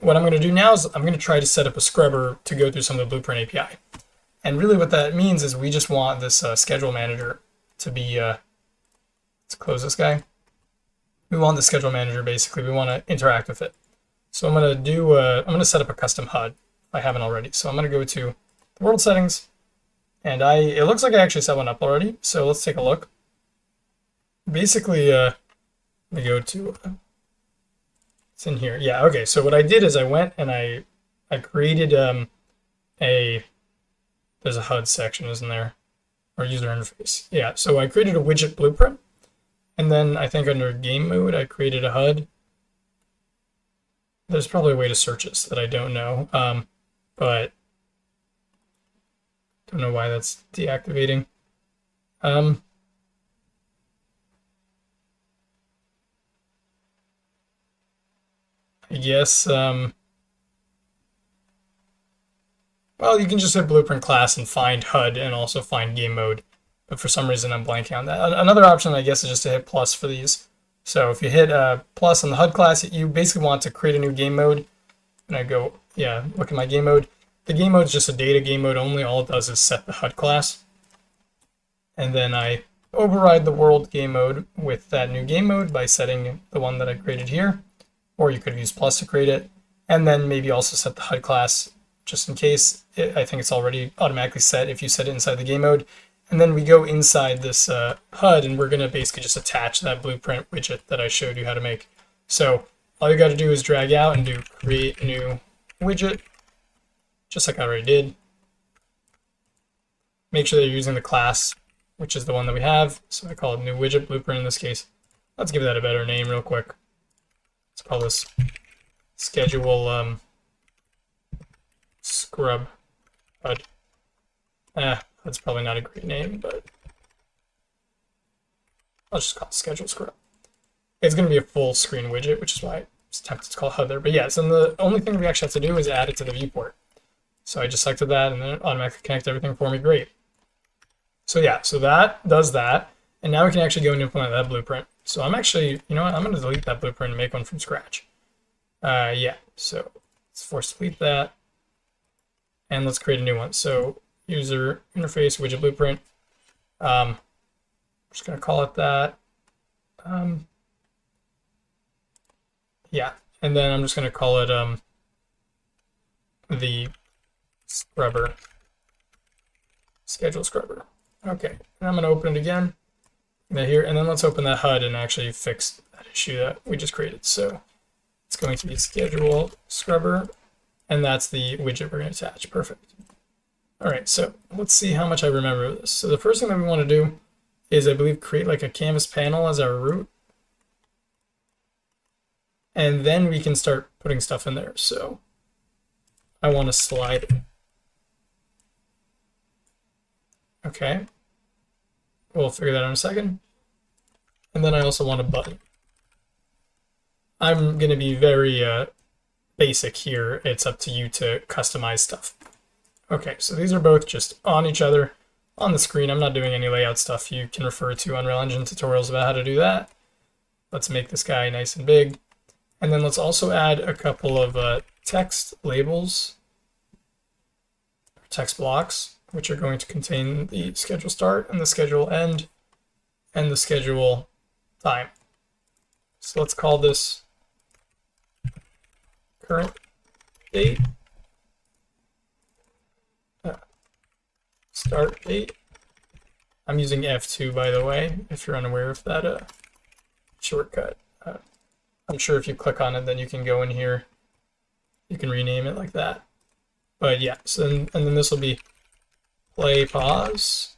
what I'm going to do now is I'm going to try to set up a scrubber to go through some of the Blueprint API. And really what that means is we just want this schedule manager to be, let's close this guy. We want the schedule manager, basically. We want to interact with it. So I'm going to do, I'm going to set up a custom HUD if I haven't already. So I'm going to go to the world settings, and it looks like I actually set one up already. So let's take a look. Basically, we go to, it's in here. Yeah, okay. So what I did is I went and I created there's a HUD section, isn't there? Or user interface. Yeah, so I created a widget blueprint. And then I think under game mode, I created a HUD. There's probably a way to search this that I don't know, but don't know why that's deactivating. I guess, well, you can just hit blueprint class and find HUD and also find game mode. But for some reason, I'm blanking on that. Another option, I guess, is just to hit plus for these. So if you hit plus on the HUD class, you basically want to create a new game mode. And I go, yeah, look at my game mode. The game mode is just a data game mode only. All it does is set the HUD class. And then I override the world game mode with that new game mode by setting the one that I created here. Or you could have used plus to create it. And then maybe also set the HUD class just in case. I think it's already automatically set if you set it inside the game mode. And then we go inside this HUD, and we're going to basically just attach that blueprint widget that I showed you how to make. So all you got to do is drag out and do create new widget, just like I already did. Make sure that you're using the class, which is the one that we have. So I call it new widget blueprint in this case. Let's give that a better name real quick. Let's call this schedule scrub HUD. That's probably not a great name, but I'll just call it schedule scrub. It's going to be a full screen widget, which is why I was tempted to call it HUD there. But yeah, so the only thing we actually have to do is add it to the viewport. So I just selected that, and then it automatically connects everything for me. Great. So yeah, so that does that. And now we can actually go and implement that blueprint. So I'm actually, you know what, I'm going to delete that blueprint and make one from scratch. Yeah, so let's force delete that. And let's create a new one. So user interface widget blueprint. I'm just going to call it that. Yeah, and then I'm just going to call it the scrubber, schedule scrubber. Okay, and I'm going to open it again. Here, and then let's open that HUD and actually fix that issue that we just created. So it's going to be schedule scrubber, and that's the widget we're going to attach. Perfect. All right, so let's see how much I remember of this. So the first thing that we want to do is, I believe, create like a canvas panel as our root. And then we can start putting stuff in there. So I want to slide it. Okay. We'll figure that out in a second. And then I also want a button. I'm going to be very basic here. It's up to you to customize stuff. Okay, so these are both just on each other on the screen. I'm not doing any layout stuff. You can refer to Unreal Engine tutorials about how to do that. Let's make this guy nice and big. And then let's also add a couple of text labels, text blocks, which are going to contain the schedule start and the schedule end and the schedule time. So let's call this current date, start date. I'm using F2, by the way, if you're unaware of that shortcut. I'm sure if you click on it, then you can go in here, you can rename it like that. But yeah, so and then this will be play, pause,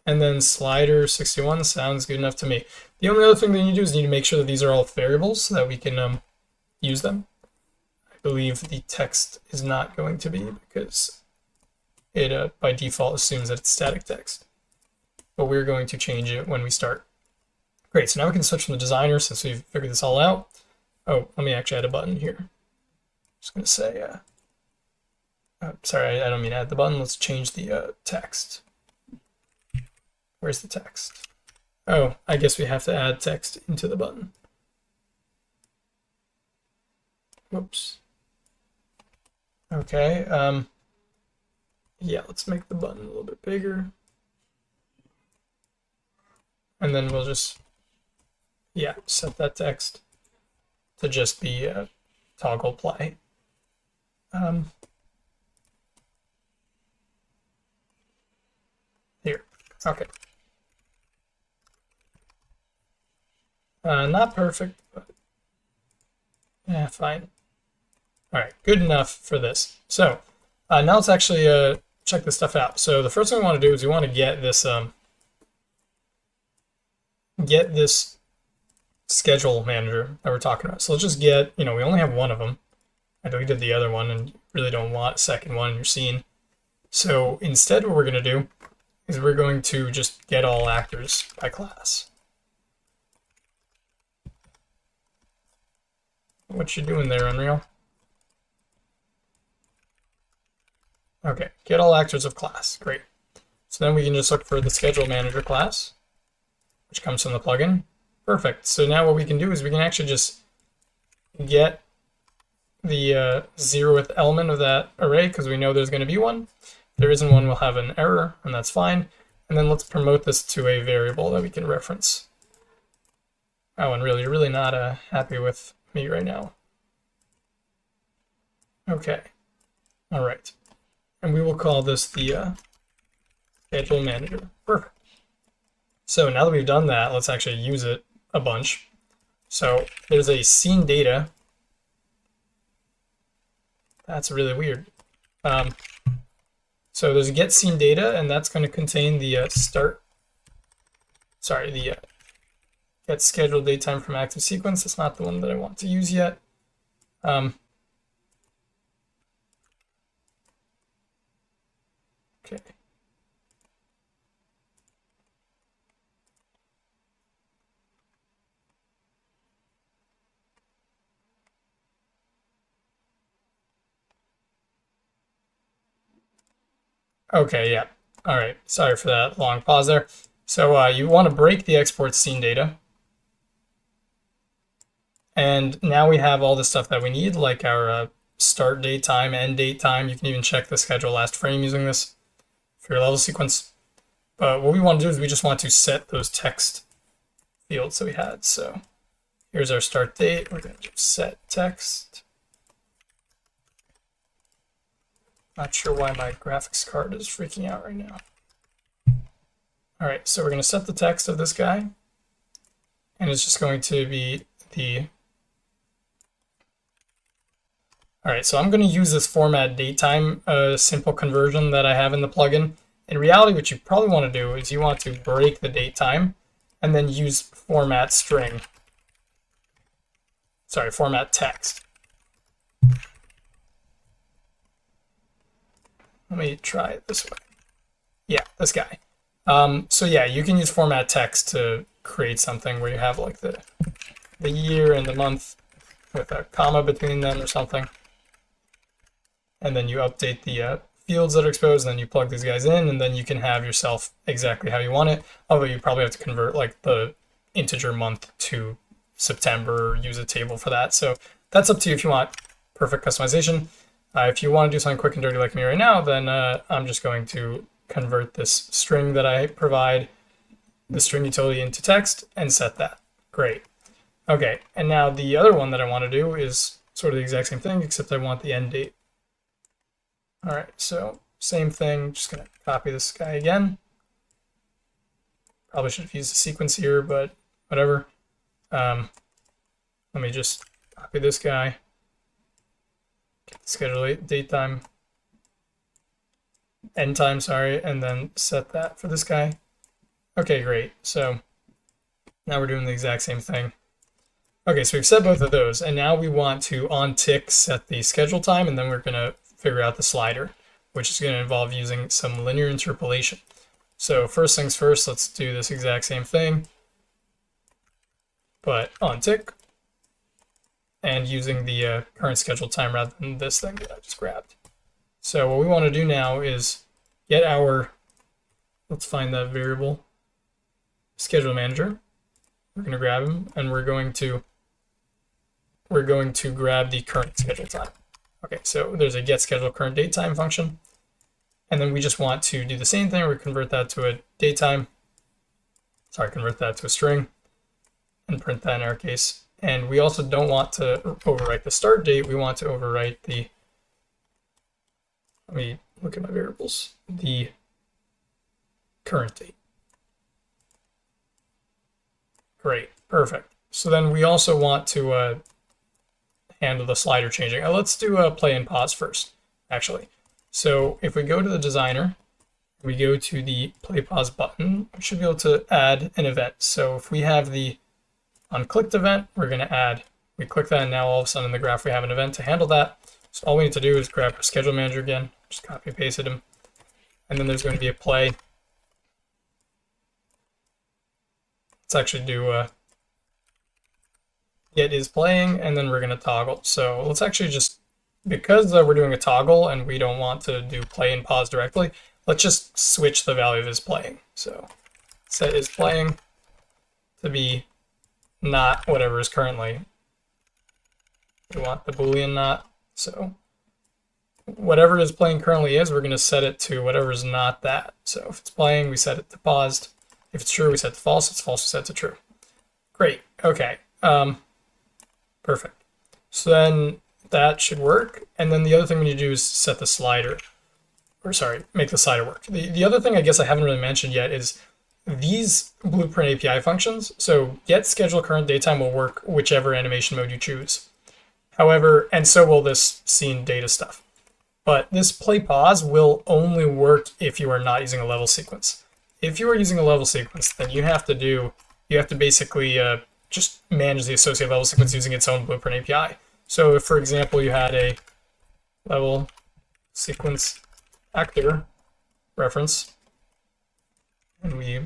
and then slider 61 sounds good enough to me. The only other thing that you do is you need to make sure that these are all variables so that we can use them. I believe the text is not going to be, because it by default assumes that it's static text. But we're going to change it when we start. Great, so now we can switch from the designer since we've figured this all out. Oh, let me actually add a button here. I'm just going to say, sorry, I don't mean add the button. Let's change the text. Where's the text? Oh, I guess we have to add text into the button. Whoops. Okay. Yeah, let's make the button a little bit bigger. And then we'll just, yeah, set that text to just be a toggle play. Here, okay. Not perfect, but yeah, fine. All right, good enough for this. So now let's actually check this stuff out. So the first thing we want to do is we want to get this schedule manager that we're talking about. So let's just get, we only have one of them. I deleted the other one and you really don't want a second one in your scene. So instead what we're going to do is we're going to just get all actors by class. What you doing there, Unreal? Okay, get all actors of class, great. So then we can just look for the schedule manager class, which comes from the plugin. Perfect, so now what we can do is we can actually just get the 0th element of that array because we know there's going to be one. If there isn't one, we'll have an error, and that's fine. And then let's promote this to a variable that we can reference. Oh, and really, you're really not happy with me right now. Okay, all right. And we will call this the schedule manager. Perfect. So now that we've done that, let's actually use it a bunch. So there's a scene data. That's really weird. So there's a get scene data, and that's going to contain the get scheduled datetime from active sequence. That's not the one that I want to use yet. Okay. Okay, yeah. All right. Sorry for that long pause there. So you want to break the export scene data. And now we have all the stuff that we need, like our start date time, end date time. You can even check the schedule last frame using this for your level sequence. But what we want to do is we just want to set those text fields that we had. So here's our start date. We're going to just set text. Not sure why my graphics card is freaking out right now. All right, so we're going to set the text of this guy. And it's just going to be the... All right, so I'm going to use this format datetime simple conversion that I have in the plugin. In reality, what you probably want to do is you want to break the datetime and then use format string. Sorry, format text. Let me try it this way. Yeah, this guy. So yeah, you can use format text to create something where you have like the year and the month with a comma between them or something. And then you update the fields that are exposed, and then you plug these guys in, and then you can have yourself exactly how you want it. Although you probably have to convert like the integer month to September or use a table for that. So that's up to you if you want perfect customization. If you want to do something quick and dirty like me right now, then I'm just going to convert this string that I provide, the string utility, into text and set that. Great. Okay, and now the other one that I want to do is sort of the exact same thing, except I want the end date. All right, so same thing, just going to copy this guy again. Probably should have used the sequence here, but whatever. Let me just copy this guy. Get the schedule date time, end time, sorry, and then set that for this guy. Okay, great. So now we're doing the exact same thing. Okay, so we've set both of those, and now we want to on tick set the schedule time, and then we're going to figure out the slider, which is going to involve using some linear interpolation. So first things first, let's do this exact same thing, but on tick, and using the current scheduled time rather than this thing that I just grabbed. So what we want to do now is get our, let's find that variable, schedule manager. We're going to grab him, and we're going to grab the current schedule time. Okay, so there's a get schedule current date time function. And then we just want to do the same thing. We convert that to a datetime. Sorry, convert that to a string and print that in our case. And we also don't want to overwrite the start date. We want to overwrite the, let me look at my variables, the current date. Great, perfect. So then we also want to handle the slider changing. Let's do a play and pause first, actually. So if we go to the designer, we go to the play pause button, we should be able to add an event. So if we have the unclicked event, we're going to add, we click that, and now all of a sudden in the graph we have an event to handle that. So all we need to do is grab our schedule manager again, just copy and paste him, and then there's going to be a play. Let's actually do get is playing, and then we're going to toggle. So let's actually just, because we're doing a toggle and we don't want to do play and pause directly, let's just switch the value of is playing. So set is playing to be not whatever is currently. We want the Boolean not. So whatever is playing currently is, we're going to set it to whatever is not that. So if it's playing, we set it to paused. If it's true, we set to false. If it's false, we set to true. Great. Okay. Perfect. So then that should work. And then the other thing we need to do is set the slider, or sorry, make the slider work. The other thing I guess I haven't really mentioned yet is these Blueprint API functions. So get schedule current datetime will work whichever animation mode you choose. However, and so will this scene data stuff. But this play pause will only work if you are not using a level sequence. If you are using a level sequence, then you have to basically just manage the associated level sequence using its own Blueprint API. So if, for example, you had a level sequence actor reference, and we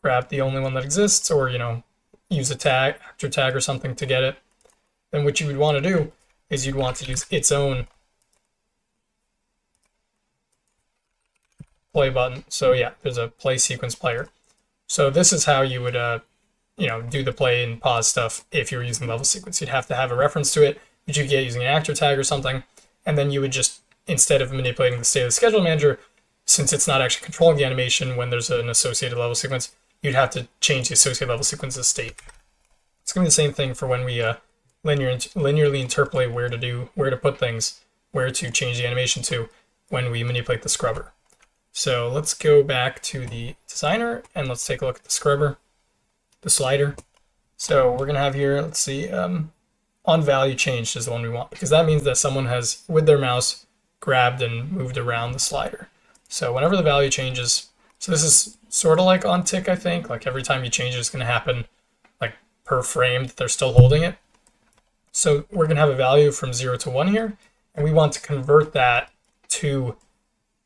grab the only one that exists, or use a tag, actor tag or something to get it, then what you would want to do is you'd want to use its own play button. So yeah, there's a play sequence player. So this is how you would do the play and pause stuff if you were using level sequence. You'd have to have a reference to it, which you get using an actor tag or something, and then you would just, instead of manipulating the state of the schedule manager, since it's not actually controlling the animation when there's an associated level sequence, you'd have to change the associated level sequence's state. It's going to be the same thing for when we linearly interpolate where to put things, where to change the animation to when we manipulate the scrubber. So let's go back to the designer and let's take a look at the scrubber, the slider. So we're going to have here, let's see, on value changed is the one we want, because that means that someone has, with their mouse, grabbed and moved around the slider. So whenever the value changes, so this is sort of like on tick, I think, like every time you change it, it's going to happen like per frame that they're still holding it. So we're going to have a value from 0 to 1 here, and we want to convert that to,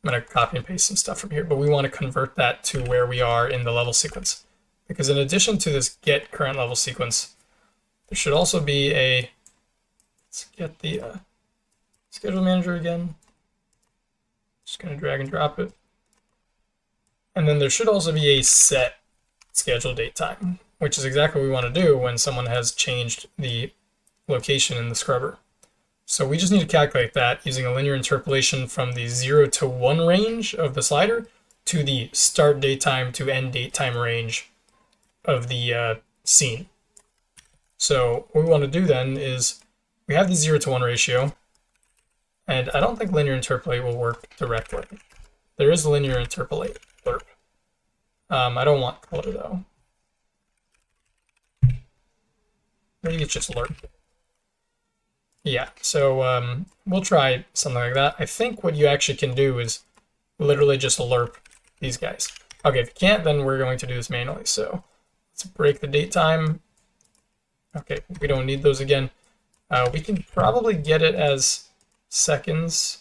I'm going to copy and paste some stuff from here, but we want to convert that to where we are in the level sequence. Because in addition to this get current level sequence, there should also be a, let's get the schedule manager again. Just going to drag and drop it. And then there should also be a set schedule date time, which is exactly what we want to do when someone has changed the location in the scrubber. So we just need to calculate that using a linear interpolation from the 0 to 1 range of the slider to the start date time to end date time range of the scene. So what we want to do then is we have the 0 to 1 ratio, and I don't think linear interpolate will work directly. There is linear interpolate, lerp. I don't want color though. Maybe it's just lerp. Yeah, so we'll try something like that. I think what you actually can do is literally just lerp these guys. Okay, if you can't, then we're going to do this manually. So let's break the date time. Okay, we don't need those again. We can probably get it as seconds.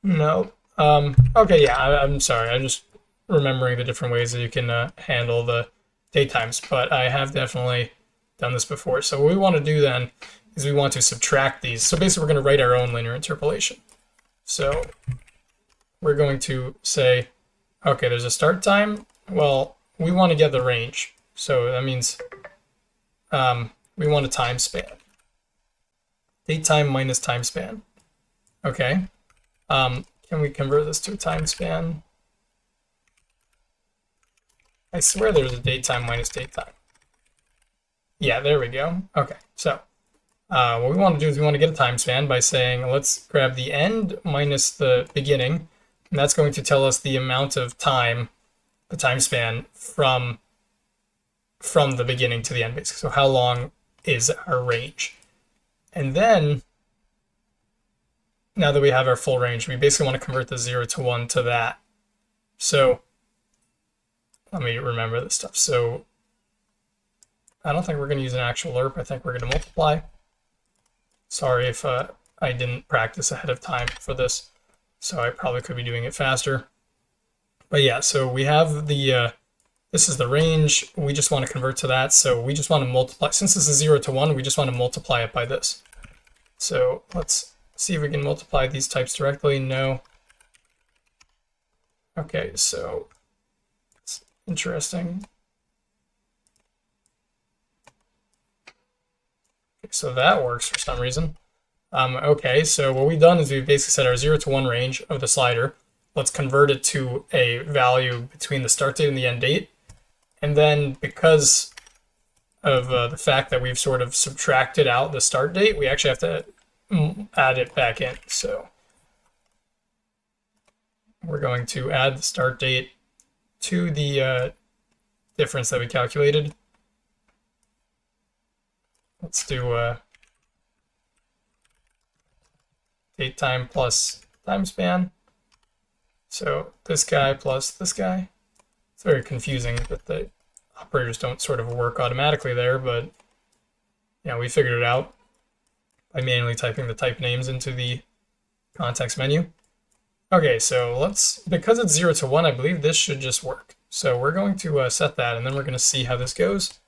No. Okay, yeah, I'm sorry. I'm just remembering the different ways that you can handle the date times, but I have definitely done this before. So what we want to do then is we want to subtract these. So basically we're going to write our own linear interpolation. So we're going to say, okay, there's a start time. Well, we want to get the range. So that means we want a time span. date time minus time span. Okay. Can we convert this to a time span? I swear there's a date time minus date time. Yeah, there we go. Okay, so what we want to do is we want to get a time span by saying, let's grab the end minus the beginning, and that's going to tell us the amount of time, the time span from the beginning to the end, basically. So how long is our range? And then, now that we have our full range, we basically want to convert the 0 to 1 to that. So let me remember this stuff. So I don't think we're going to use an actual lerp. I think we're going to multiply. Sorry if I didn't practice ahead of time for this, so I probably could be doing it faster. But yeah, so we have the, this is the range. We just want to convert to that. So we just want to multiply. Since this is 0 to 1, we just want to multiply it by this. So let's see if we can multiply these types directly. No. Okay, so it's interesting. So that works for some reason. Okay, so what we've done is we've basically set our 0 to 1 range of the slider. Let's convert it to a value between the start date and the end date. And then because of the fact that we've sort of subtracted out the start date, we actually have to add it back in. So we're going to add the start date to the difference that we calculated. Let's do date time plus time span. So this guy plus this guy. It's very confusing that the operators don't sort of work automatically there, but yeah, we figured it out by manually typing the type names into the context menu. Okay, so let's, because it's 0 to 1, I believe this should just work. So we're going to set that, and then we're going to see how this goes.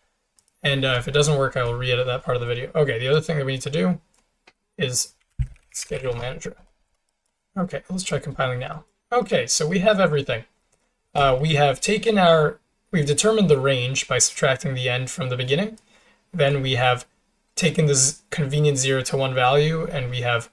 And if it doesn't work, I will re-edit that part of the video. Okay, the other thing that we need to do is schedule manager. Okay, let's try compiling now. Okay, so we have everything. We have taken we've determined the range by subtracting the end from the beginning. Then we have taken this convenient 0 to 1 value, and we have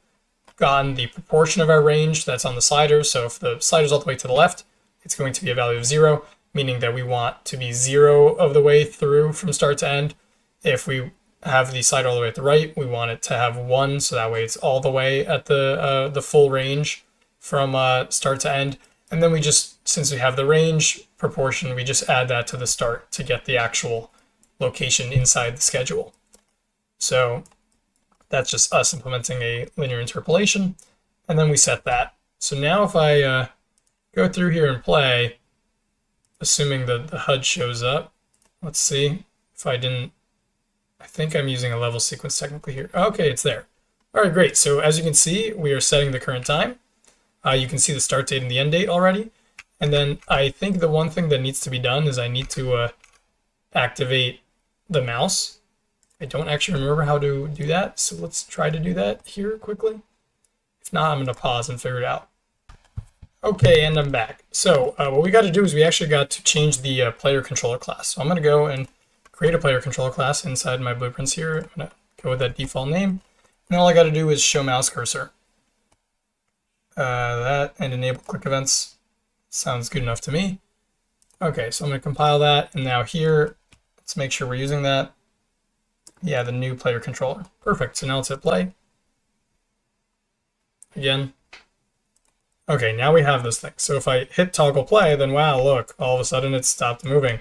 gotten the proportion of our range that's on the slider. So if the slider's all the way to the left, it's going to be a value of 0. Meaning that we want to be 0 of the way through from start to end. If we have the slider all the way at the right, we want it to have 1, so that way it's all the way at the full range from start to end. And then we just, since we have the range proportion, we just add that to the start to get the actual location inside the schedule. So that's just us implementing a linear interpolation, and then we set that. So now if I go through here and play, assuming that the HUD shows up. Let's see if I didn't, I think I'm using a level sequence technically here. Okay, it's there. All right, great. So as you can see, we are setting the current time. You can see the start date and the end date already. And then I think the one thing that needs to be done is I need to activate the mouse. I don't actually remember how to do that. So let's try to do that here quickly. If not, I'm going to pause and figure it out. Okay, and I'm back. So what we got to do is we actually got to change the player controller class. So I'm going to go and create a player controller class inside my blueprints here. I'm going to go with that default name. And all I got to do is show mouse cursor. That and enable click events sounds good enough to me. Okay, so I'm going to compile that. And now here, let's make sure we're using that. Yeah, the new player controller. Perfect. So now let's hit play. Again. Okay, now we have this thing. So if I hit toggle play, then wow, look, all of a sudden it stopped moving.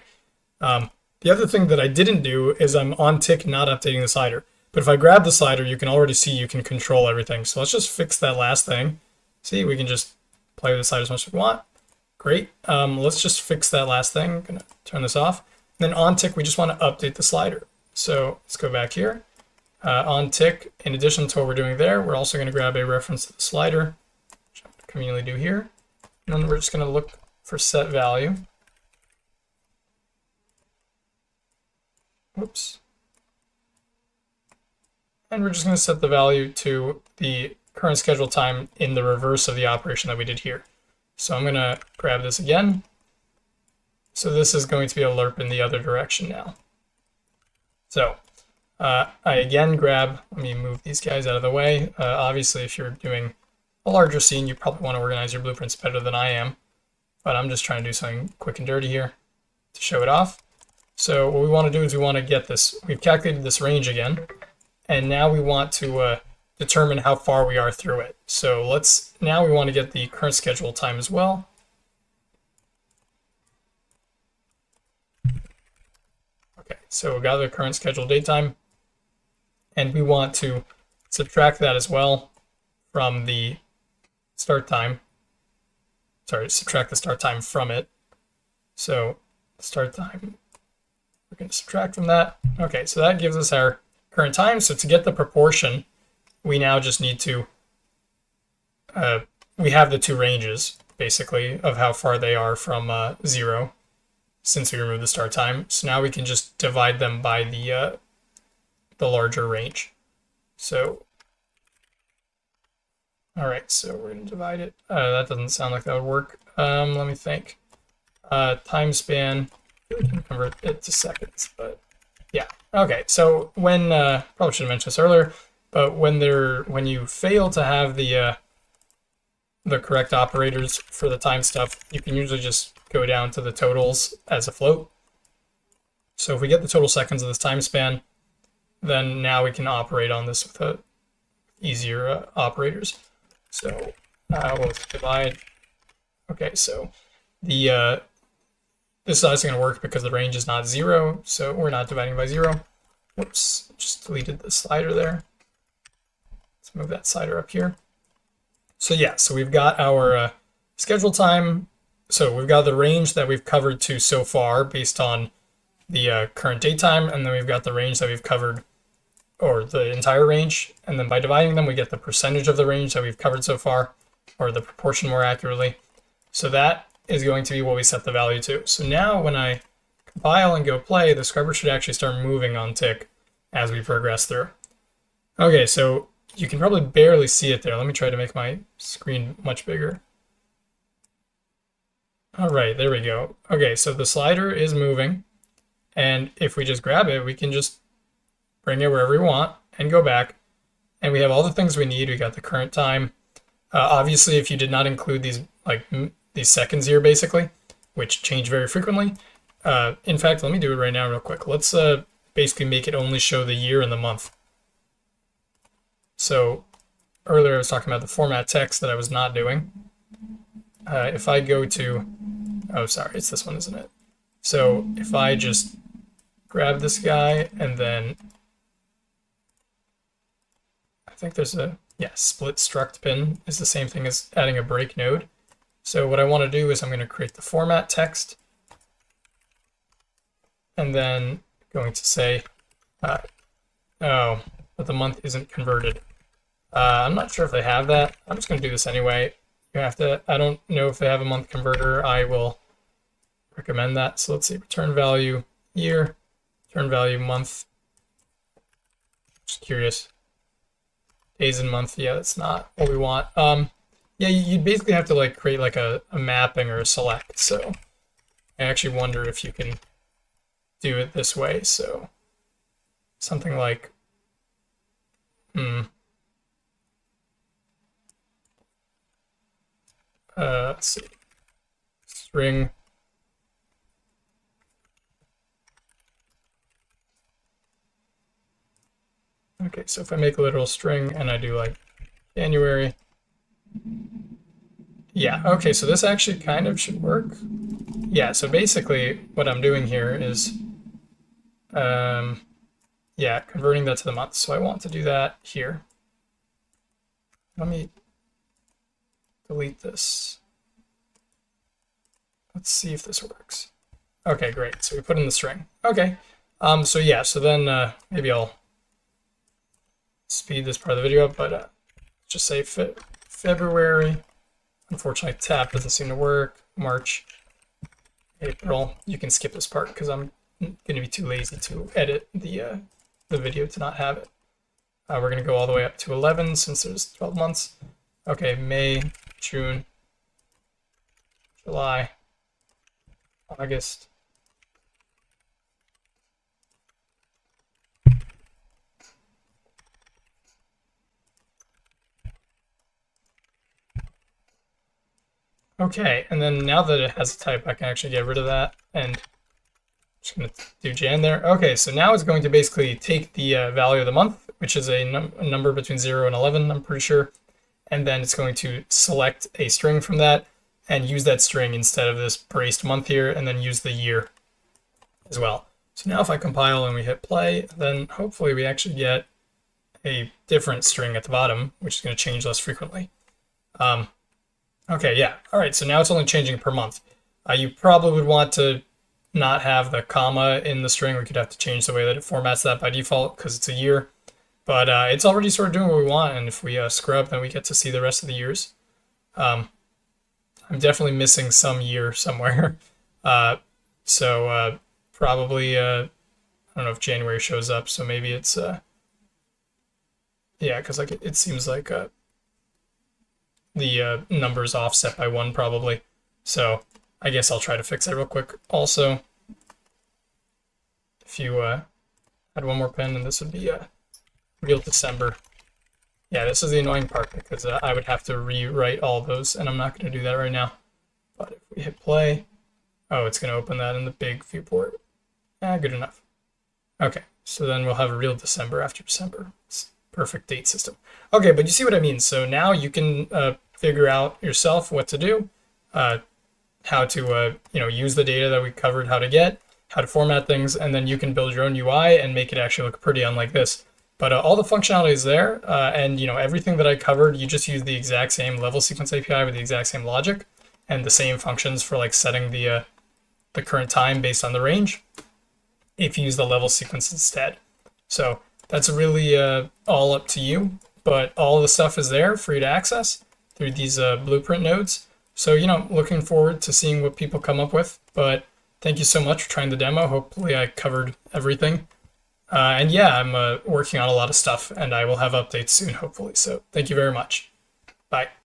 The other thing that I didn't do is I'm on tick not updating the slider. But if I grab the slider, you can already see you can control everything. So let's just fix that last thing. See, we can just play with the slider as much as we want. Great. Let's just fix that last thing. I'm gonna turn this off. And then on tick, we just want to update the slider. So let's go back here. On tick, in addition to what we're doing there, we're also going to grab a reference to the slider, which I'm going to conveniently do here. And then we're just going to look for set value. Whoops. And we're just going to set the value to the current schedule time in the reverse of the operation that we did here. So I'm going to grab this again. So this is going to be a lerp in the other direction now. So I again grab, let me move these guys out of the way. Obviously, if you're doing a larger scene, you probably want to organize your blueprints better than I am. But I'm just trying to do something quick and dirty here to show it off. So what we want to do is we want to get this, we've calculated this range again, and now we want to determine how far we are through it. So now we want to get the current schedule time as well. Okay, so we got the current scheduled date time, and we want to subtract that as well from the start time. Sorry, subtract the start time from it. So start time, we're going to subtract from that. Okay, so that gives us our current time. So to get the proportion, we now just need to, we have the two ranges, basically, of how far they are from 0, since we removed the start time. So now we can just divide them by the larger range. So, all right, so we're going to divide it. That doesn't sound like that would work. Let me think. Time span, we can convert it to seconds, but yeah. Okay, so when, probably should have mentioned this earlier, but when you fail to have the correct operators for the time stuff, you can usually just go down to the totals as a float. So if we get the total seconds of this time span, then now we can operate on this with easier operators. So we'll divide. Okay, so the this is obviously going to work because the range is not 0, so we're not dividing by 0. Whoops, just deleted the slider there. Let's move that slider up here. So yeah, so we've got our schedule time. So we've got the range that we've covered to so far based on the current date time, and then we've got the range that we've covered, or the entire range, and then by dividing them we get the percentage of the range that we've covered so far, or the proportion more accurately. So that is going to be what we set the value to. So now when I compile and go play, the scrubber should actually start moving on tick as we progress through. Okay, so you can probably barely see it there. Let me try to make my screen much bigger. All right, there we go. Okay, so the slider is moving, and if we just grab it, we can just bring it wherever we want and go back, and we have all the things we need. We got the current time. Obviously, if you did not include these these seconds here, basically, which change very frequently. In fact, let me do it right now real quick. Let's basically make it only show the year and the month. So earlier I was talking about the format text that I was not doing. If I go to, oh, sorry, it's this one, isn't it? So if I just grab this guy and then, I think there's a, yeah, split struct pin is the same thing as adding a break node. So what I want to do is I'm going to create the format text, and then going to say, oh, but the month isn't converted. I'm not sure if they have that. I'm just going to do this anyway. You have to, I don't know if they have a month converter. I will recommend that. So let's see, return value year, return value month. Just curious. Days and month, yeah, that's not what we want. Yeah, you'd basically have to like create like a mapping or a select. So I actually wonder if you can do it this way. So something like, let's see, string. Okay, so if I make a literal string and I do like January, yeah, okay, so this actually kind of should work. Yeah, so basically what I'm doing here is, yeah, converting that to the month. So I want to do that here. Let me delete this. Let's see if this works. Okay, great. So we put in the string. Okay. So yeah, so then maybe I'll speed this part of the video up, but just say February. Unfortunately, tab doesn't seem to work. March, April. You can skip this part because I'm going to be too lazy to edit the video to not have it. We're going to go all the way up to 11 since there's 12 months. Okay, May, June, July, August, Okay, and then now that it has a type, I can actually get rid of that, and I'm just going to do Jan there. Okay, so now it's going to basically take the value of the month, which is a number between 0 and 11, I'm pretty sure, and then it's going to select a string from that and use that string instead of this braced month here, and then use the year as well. So now if I compile and we hit play, then hopefully we actually get a different string at the bottom, which is going to change less frequently. Okay, yeah. All right, so now it's only changing per month. You probably would want to not have the comma in the string. We could have to change the way that it formats that by default because it's a year. But it's already sort of doing what we want, and if we scrub, then we get to see the rest of the years. I'm definitely missing some year somewhere. So probably, I don't know if January shows up, so maybe it's, yeah, because like it seems like the number's offset by 1 probably. So I guess I'll try to fix that real quick. Also, if you add one more pin, and this would be real December. Yeah, this is the annoying part because I would have to rewrite all those, and I'm not going to do that right now. But if we hit play, oh, it's going to open that in the big viewport. Good enough. Okay, so then we'll have a real December after December. It's perfect date system. Okay, but you see what I mean. So now you can figure out yourself what to do, how to use the data that we covered, how to get, how to format things, and then you can build your own UI and make it actually look pretty unlike this. But all the functionality is there, and everything that I covered, you just use the exact same level sequence API with the exact same logic and the same functions for like setting the current time based on the range if you use the level sequence instead. So that's really all up to you, but all the stuff is there for you to access through these blueprint nodes. So, looking forward to seeing what people come up with, but thank you so much for trying the demo. Hopefully I covered everything. And yeah, I'm working on a lot of stuff, and I will have updates soon, hopefully. So thank you very much. Bye.